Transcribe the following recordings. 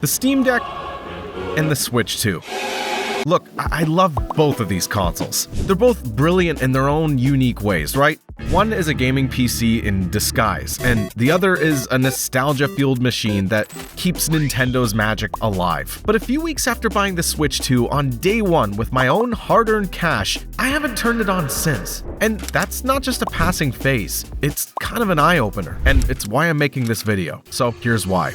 the Steam Deck and the Switch 2. Look, I love both of these consoles. They're both brilliant in their own unique ways, right? One is a gaming PC in disguise, and the other is a nostalgia-fueled machine that keeps Nintendo's magic alive. But a few weeks after buying the Switch 2 on day one with my own hard-earned cash, I haven't turned it on since. And that's not just a passing phase, it's kind of an eye-opener, and it's why I'm making this video. So here's why.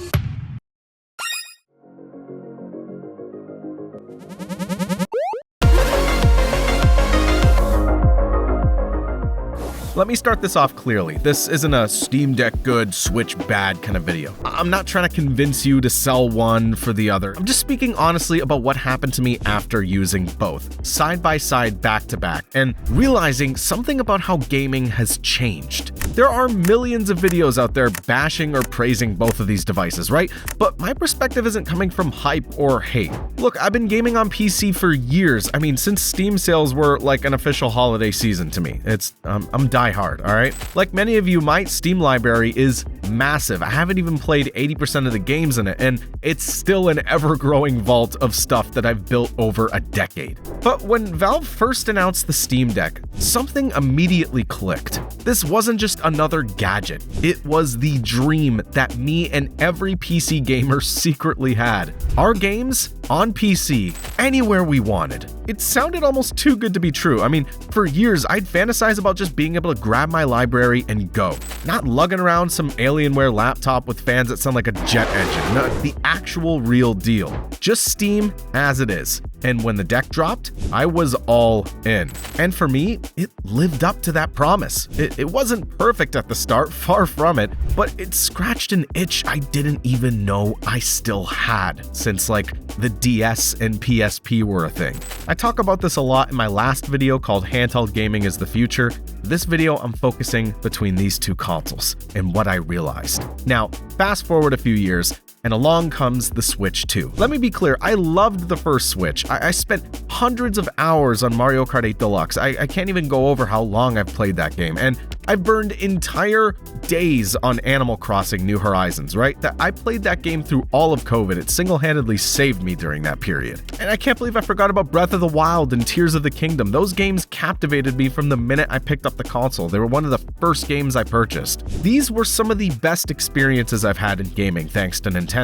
Let me start this off clearly. This isn't a Steam Deck good, Switch bad kind of video. I'm not trying to convince you to sell one for the other. I'm just speaking honestly about what happened to me after using both, side by side, back to back, and realizing something about how gaming has changed. There are millions of videos out there bashing or praising both of these devices, right? But my perspective isn't coming from hype or hate. Look, I've been gaming on PC for years. I mean, since Steam sales were like an official holiday season to me. I'm diehard, all right? Like many of you, my Steam library is massive. I haven't even played 80% of the games in it, and it's still an ever-growing vault of stuff that I've built over a decade. But when Valve first announced the Steam Deck, something immediately clicked. This wasn't just another gadget. It was the dream that me and every PC gamer secretly had. Our games on PC, anywhere we wanted. It sounded almost too good to be true. I mean, for years, I'd fantasize about just being able to grab my library and go. Not lugging around some Alienware laptop with fans that sound like a jet engine. No, the actual real deal. Just Steam as it is. And when the deck dropped, I was all in. And for me, it lived up to that promise. It wasn't perfect at the start, far from it, but it scratched an itch I didn't even know I still had since like the DS and PSP were a thing. I talk about this a lot in my last video called Handheld Gaming is the Future. This video, I'm focusing between these two consoles and what I realized. Now, fast forward a few years, and along comes the Switch 2. Let me be clear, I loved the first Switch. I spent hundreds of hours on Mario Kart 8 Deluxe. I can't even go over how long I've played that game. And I burned entire days on Animal Crossing New Horizons, right? I played that game through all of COVID. It single-handedly saved me during that period. And I can't believe I forgot about Breath of the Wild and Tears of the Kingdom. Those games captivated me from the minute I picked up the console. They were one of the first games I purchased. These were some of the best experiences I've had in gaming thanks to Nintendo.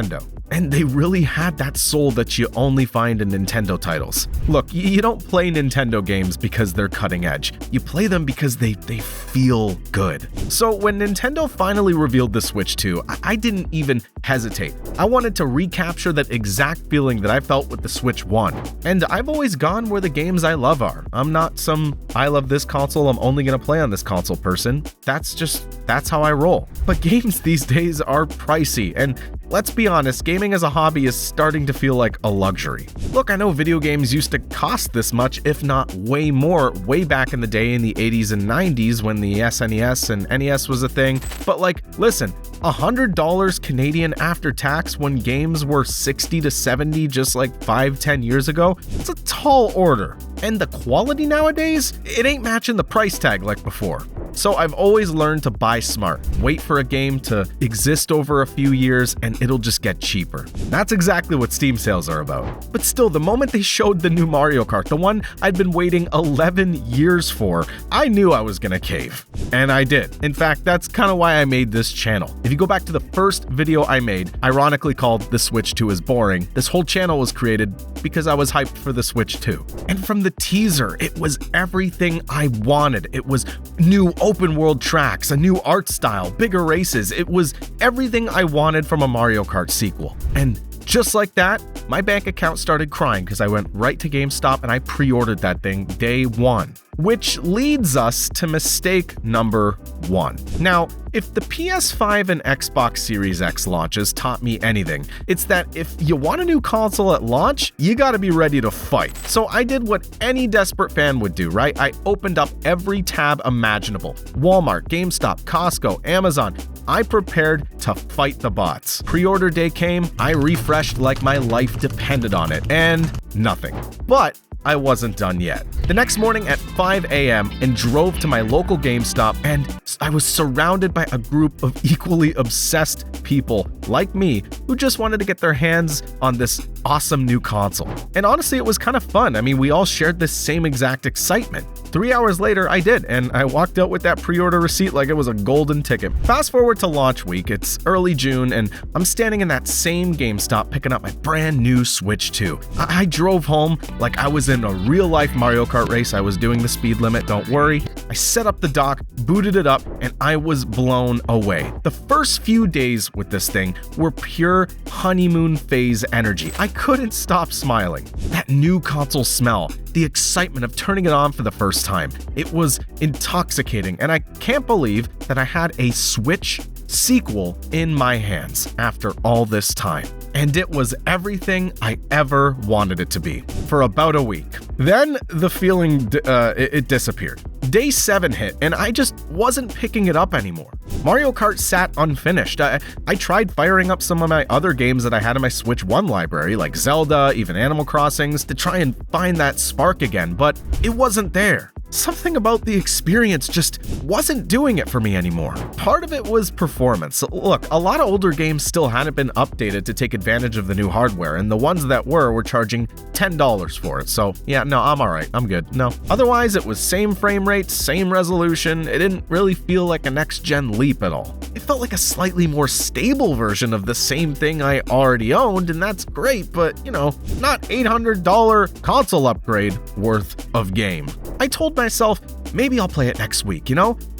And they really had that soul that you only find in Nintendo titles. Look, you don't play Nintendo games because they're cutting edge. You play them because they feel good. So when Nintendo finally revealed the Switch 2, I didn't even hesitate. I wanted to recapture that exact feeling that I felt with the Switch 1. And I've always gone where the games I love are. I'm not some, I love this console, I'm only gonna play on this console person. That's how I roll. But games these days are pricey, and let's be honest, gaming as a hobby is starting to feel like a luxury. Look, I know video games used to cost this much, if not way more, way back in the day in the 80s and 90s when the SNES and NES was a thing. But like, listen, $100 Canadian after tax when games were 60 to 70 just like 5-10 years ago, it's a tall order. And the quality nowadays, it ain't matching the price tag like before. So I've always learned to buy smart, wait for a game to exist over a few years, and it'll just get cheaper. That's exactly what Steam sales are about. But still, the moment they showed the new Mario Kart, the one I'd been waiting 11 years for, I knew I was gonna cave. And I did. In fact, that's kind of why I made this channel. If you go back to the first video I made, ironically called The Switch 2 is Boring, this whole channel was created because I was hyped for the Switch 2. And from the teaser, it was everything I wanted. It was new open world tracks, a new art style, bigger races. It was everything I wanted from a Mario Kart sequel. And just like that, my bank account started crying because I went right to GameStop and I pre-ordered that thing day one. Which leads us to mistake number one. Now, if the PS5 and Xbox Series X launches taught me anything, it's that if you want a new console at launch, you gotta be ready to fight. So I did what any desperate fan would do, right? I opened up every tab imaginable. Walmart, GameStop, Costco, Amazon. I prepared to fight the bots. Pre-order day came, I refreshed like my life depended on it, and nothing. But I wasn't done yet. The next morning at 5 a.m. and drove to my local GameStop, and I was surrounded by a group of equally obsessed people like me who just wanted to get their hands on this awesome new console. And honestly, it was kind of fun. I mean, we all shared this same exact excitement. 3 hours later, I did, and I walked out with that pre-order receipt like it was a golden ticket. Fast forward to launch week, it's early June, and I'm standing in that same GameStop picking up my brand new Switch 2. I drove home like I was in a real-life Mario Kart race. I was doing the speed limit, don't worry. I set up the dock, booted it up, and I was blown away. The first few days with this thing were pure honeymoon phase energy. I couldn't stop smiling. That new console smell, the excitement of turning it on for the first time. It was intoxicating, and I can't believe that I had a Switch sequel in my hands after all this time. And it was everything I ever wanted it to be for about a week. Then the feeling it disappeared. Day 7 hit, and I just wasn't picking it up anymore. Mario Kart sat unfinished. I tried firing up some of my other games that I had in my Switch 1 library, like Zelda, even Animal Crossings, to try and find that spark again, but it wasn't there. Something about the experience just wasn't doing it for me anymore. Part of it was performance. Look, a lot of older games still hadn't been updated to take advantage of the new hardware, and the ones that were charging $10 for it. So yeah, no, I'm alright, I'm good. No. Otherwise, it was same frame rate, same resolution. It didn't really feel like a next-gen leap at all. It felt like a slightly more stable version of the same thing I already owned, and that's great, but not $800 console upgrade worth of game. I told myself, maybe I'll play it next week,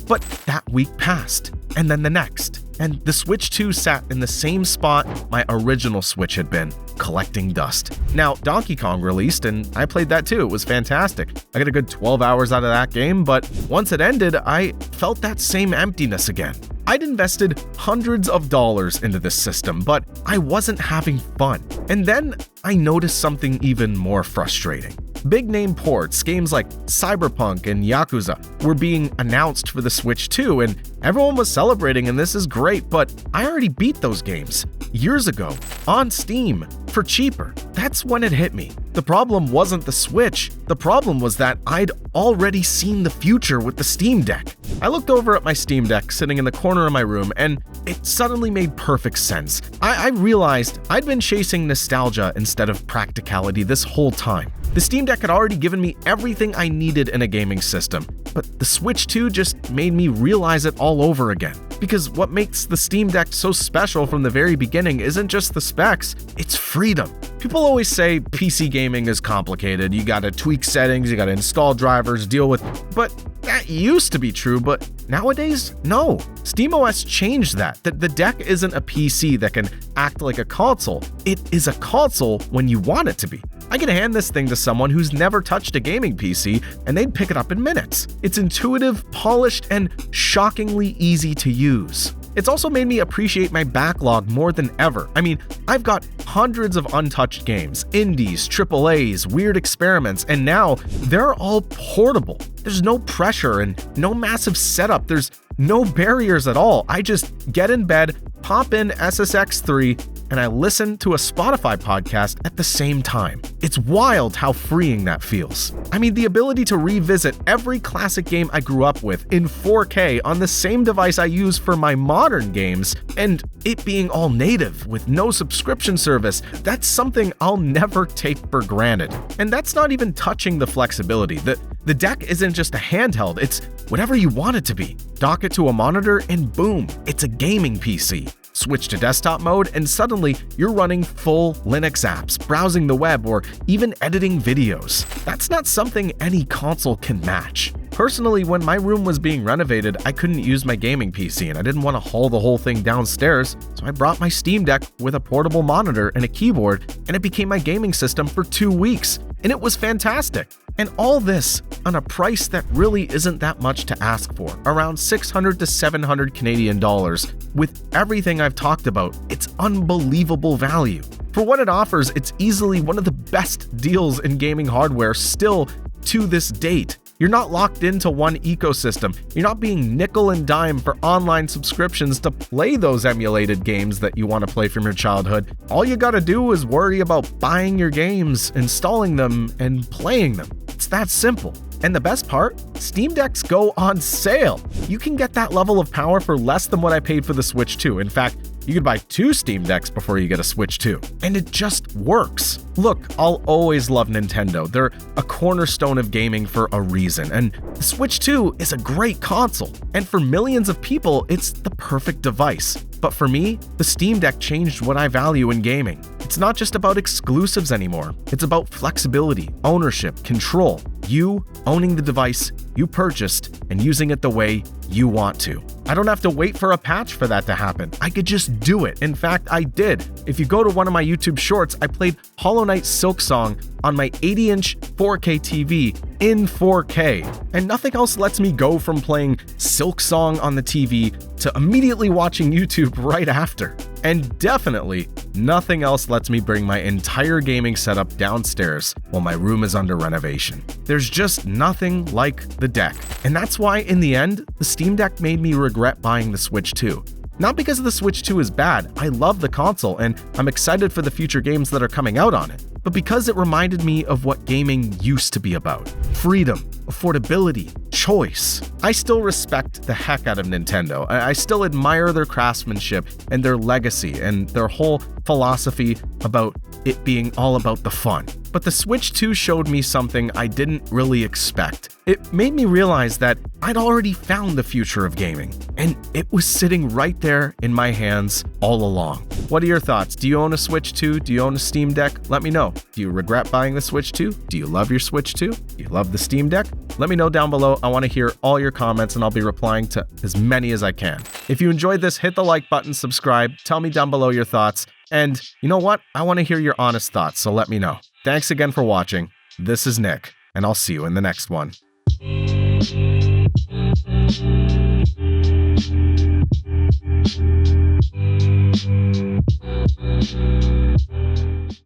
But that week passed, and then the next, and the Switch 2 sat in the same spot my original Switch had been, collecting dust. Now, Donkey Kong released, and I played that too. It was fantastic. I got a good 12 hours out of that game, but once it ended, I felt that same emptiness again. I'd invested hundreds of dollars into this system, but I wasn't having fun. And then I noticed something even more frustrating. Big-name ports, games like Cyberpunk and Yakuza, were being announced for the Switch 2, and everyone was celebrating, and this is great, but I already beat those games years ago on Steam for cheaper. That's when it hit me. The problem wasn't the Switch. The problem was that I'd already seen the future with the Steam Deck. I looked over at my Steam Deck sitting in the corner of my room, and it suddenly made perfect sense. I realized I'd been chasing nostalgia instead of practicality this whole time. The Steam Deck had already given me everything I needed in a gaming system, but the Switch 2 just made me realize it all over again. Because what makes the Steam Deck so special from the very beginning isn't just the specs, it's freedom. People always say PC gaming is complicated, you gotta tweak settings, you gotta install drivers, deal with, but that used to be true, but nowadays, no. SteamOS changed that. The deck isn't a PC that can act like a console. It is a console when you want it to be. I can hand this thing to someone who's never touched a gaming PC, and they'd pick it up in minutes. It's intuitive, polished, and shockingly easy to use. It's also made me appreciate my backlog more than ever. I mean, I've got hundreds of untouched games, indies, AAAs, weird experiments, and now they're all portable. There's no pressure and no massive setup. There's no barriers at all. I just get in bed, pop in SSX3, and I listen to a Spotify podcast at the same time. It's wild how freeing that feels. I mean, the ability to revisit every classic game I grew up with in 4K on the same device I use for my modern games, and it being all native with no subscription service, that's something I'll never take for granted. And that's not even touching the flexibility. The deck isn't just a handheld, it's whatever you want it to be. Dock it to a monitor and boom, it's a gaming PC. Switch to desktop mode, and suddenly you're running full Linux apps, browsing the web, or even editing videos. That's not something any console can match. Personally, when my room was being renovated, I couldn't use my gaming PC, and I didn't want to haul the whole thing downstairs, so I brought my Steam Deck with a portable monitor and a keyboard, and it became my gaming system for 2 weeks, and it was fantastic. And all this on a price that really isn't that much to ask for, around 600 to 700 Canadian dollars. With everything I've talked about, it's unbelievable value. For what it offers, it's easily one of the best deals in gaming hardware still to this date. You're not locked into one ecosystem. You're not being nickel and dime for online subscriptions to play those emulated games that you want to play from your childhood. All you gotta do is worry about buying your games, installing them, and playing them. It's that simple. And the best part? Steam Decks go on sale. You can get that level of power for less than what I paid for the Switch 2. In fact, you could buy 2 Steam Decks before you get a Switch 2. And it just works. Look, I'll always love Nintendo. They're a cornerstone of gaming for a reason. And the Switch 2 is a great console. And for millions of people, it's the perfect device. But for me, the Steam Deck changed what I value in gaming. It's not just about exclusives anymore. It's about flexibility, ownership, control. You owning the device you purchased and using it the way you want to. I don't have to wait for a patch for that to happen. I could just do it. In fact, I did. If you go to one of my YouTube shorts, I played Hollow Knight Silksong on my 80-inch 4K TV in 4K. And nothing else lets me go from playing Silksong on the TV to immediately watching YouTube right after. And definitely, nothing else lets me bring my entire gaming setup downstairs while my room is under renovation. There's just nothing like the deck. And that's why, in the end, the Steam Deck made me regret buying the Switch 2. Not because the Switch 2 is bad, I love the console and I'm excited for the future games that are coming out on it, but because it reminded me of what gaming used to be about. Freedom, affordability, choice. I still respect the heck out of Nintendo. I still admire their craftsmanship and their legacy and their whole philosophy about it being all about the fun. But the Switch 2 showed me something I didn't really expect. It made me realize that I'd already found the future of gaming, and it was sitting right there in my hands all along. What are your thoughts? Do you own a Switch 2? Do you own a Steam Deck? Let me know. Do you regret buying the Switch 2? Do you love your Switch 2? Do you love the Steam Deck? Let me know down below. I want to hear all your comments, and I'll be replying to as many as I can. If you enjoyed this, hit the like button, subscribe, tell me down below your thoughts, and you know what? I want to hear your honest thoughts, so let me know. Thanks again for watching. This is Nick, and I'll see you in the next one.